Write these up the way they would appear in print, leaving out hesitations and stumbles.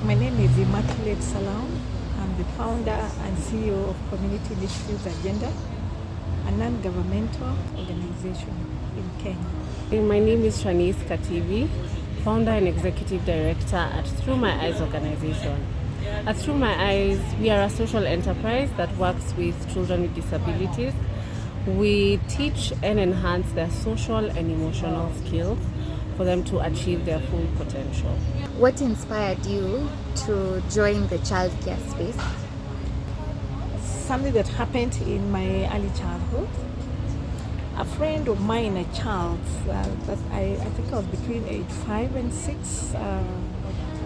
My name is Immaculate Salaon. I'm the founder and CEO of Community Initiatives Agenda, a non-governmental organization in Kenya. My name is Shanice Kativi, founder and executive director at Through My Eyes organization. At Through My Eyes, we are a social enterprise that works with children with disabilities. We teach and enhance their social and emotional skills for them to achieve their full potential. What inspired you to join the childcare space? Something that happened in my early childhood. A friend of mine, a child that I think I was between age 5 and 6,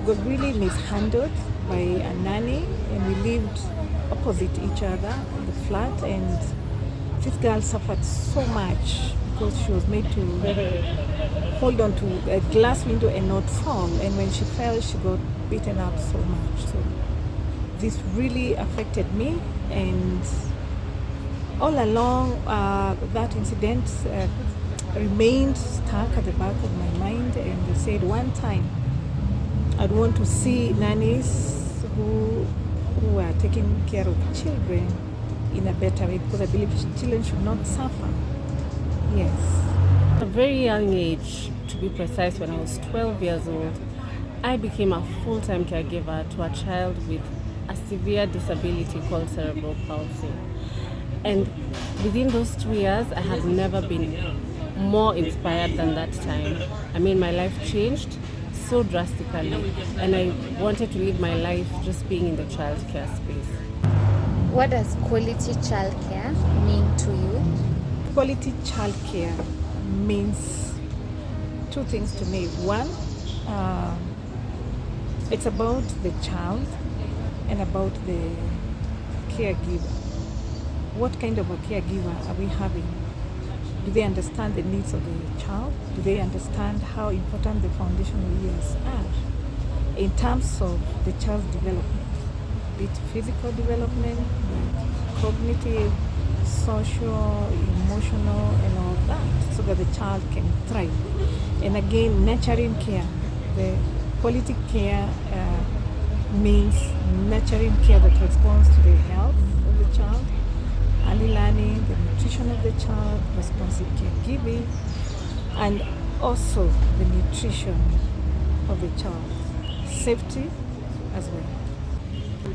got really mishandled by a nanny, and we lived opposite each other in the flat, and this girl suffered so much because she was made to hold on to a glass window and not fall, and when she fell she got beaten up so much. So this really affected me, and all along that incident remained stuck at the back of my mind. And I said one time I'd want to see nannies who are taking care of children in a better way, because I believe children should not suffer. Yes. At a very young age, to be precise, when I was 12 years old, I became a full-time caregiver to a child with a severe disability called cerebral palsy. And within those 2 years, I have never been more inspired than that time. I mean, my life changed so drastically, and I wanted to live my life just being in the childcare space. What does quality childcare mean to you? Quality childcare means two things to me. One, it's about the child and about the caregiver. What kind of a caregiver are we having? Do they understand the needs of the child? Do they understand how important the foundational years are in terms of the child's development, be it physical development, cognitive, social, emotional, and all that, so that the child can thrive? And again, nurturing care. The quality care means nurturing care that responds to the health of the child, early learning, the nutrition of the child, responsive caregiving, and also the nutrition of the child, safety as well.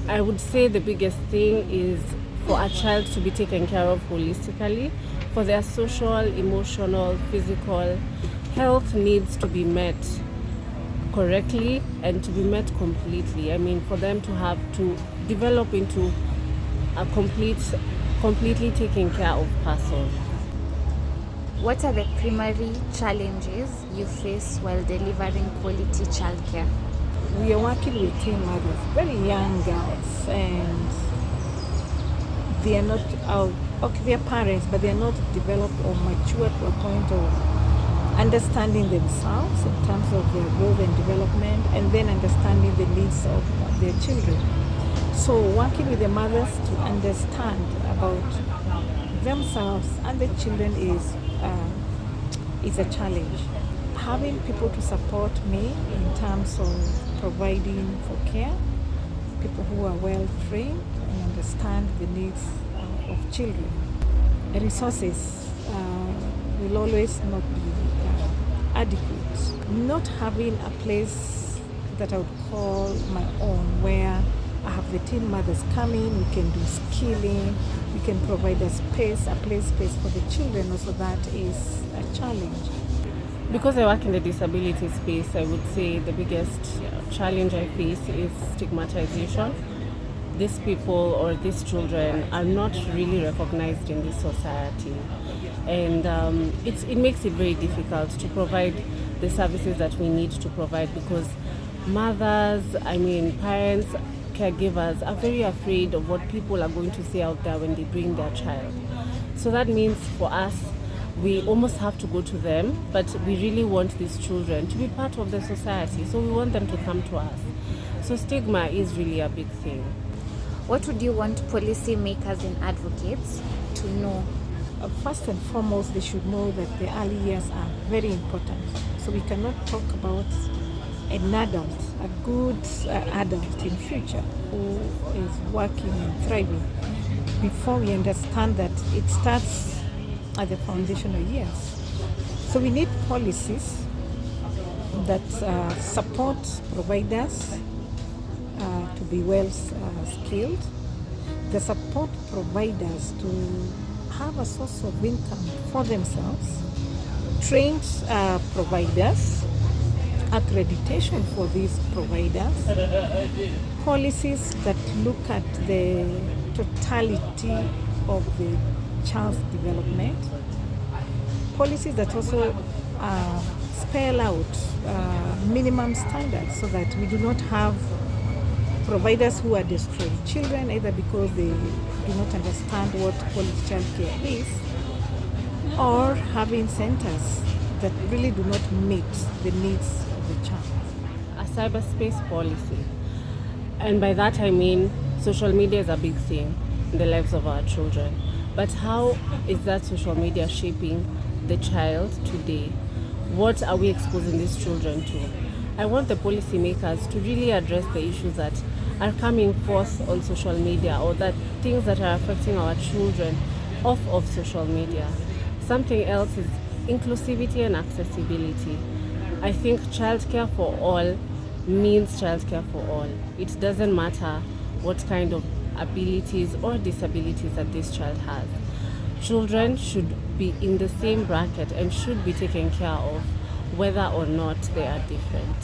I would say the biggest thing is for a child to be taken care of holistically, for their social, emotional, physical health needs to be met correctly and to be met completely. I mean, for them to have to develop into a completely taken care of person. What are the primary challenges you face while delivering quality childcare? We are working with teen mothers, very young girls, and they are not they are parents, but they are not developed or mature to a point of understanding themselves in terms of their growth and development, and then understanding the needs of their children. So working with the mothers to understand about themselves and the children is a challenge. Having people to support me in terms of providing for care, people who are well trained and understand the needs of children. Resources will always not be adequate. Not having a place that I would call my own, where I have the teen mothers coming, we can do skilling, we can provide a play space for the children, also that is a challenge. Because I work in the disability space, I would say the biggest challenge I face is stigmatization. These people or these children are not really recognized in this society, and it makes it very difficult to provide the services that we need to provide, because mothers, parents, caregivers are very afraid of what people are going to say out there when they bring their child. So that means for us, we almost have to go to them, but we really want these children to be part of the society, so we want them to come to us. So stigma is really a big thing. What would you want policymakers and advocates to know? First and foremost, they should know that the early years are very important. So we cannot talk about an adult a good adult in future who is working and thriving before we understand that it starts at the foundational years. So we need policies that support providers to be well skilled, the support providers to have a source of income for themselves, trained providers, accreditation for these providers, policies that look at the totality of the child's development, policies that also spell out minimum standards so that we do not have providers who are destroying children either because they do not understand what quality childcare is, or having centers that really do not meet the needs of the child. A cyberspace policy. And by that I mean social media is a big thing in the lives of our children. But how is that social media shaping the child today? What are we exposing these children to? I want the policymakers to really address the issues that are coming forth on social media, or that things that are affecting our children off of social media. Something else is inclusivity and accessibility. I think childcare for all means childcare for all. It doesn't matter what kind of abilities or disabilities that this child has. Children should be in the same bracket and should be taken care of whether or not they are different.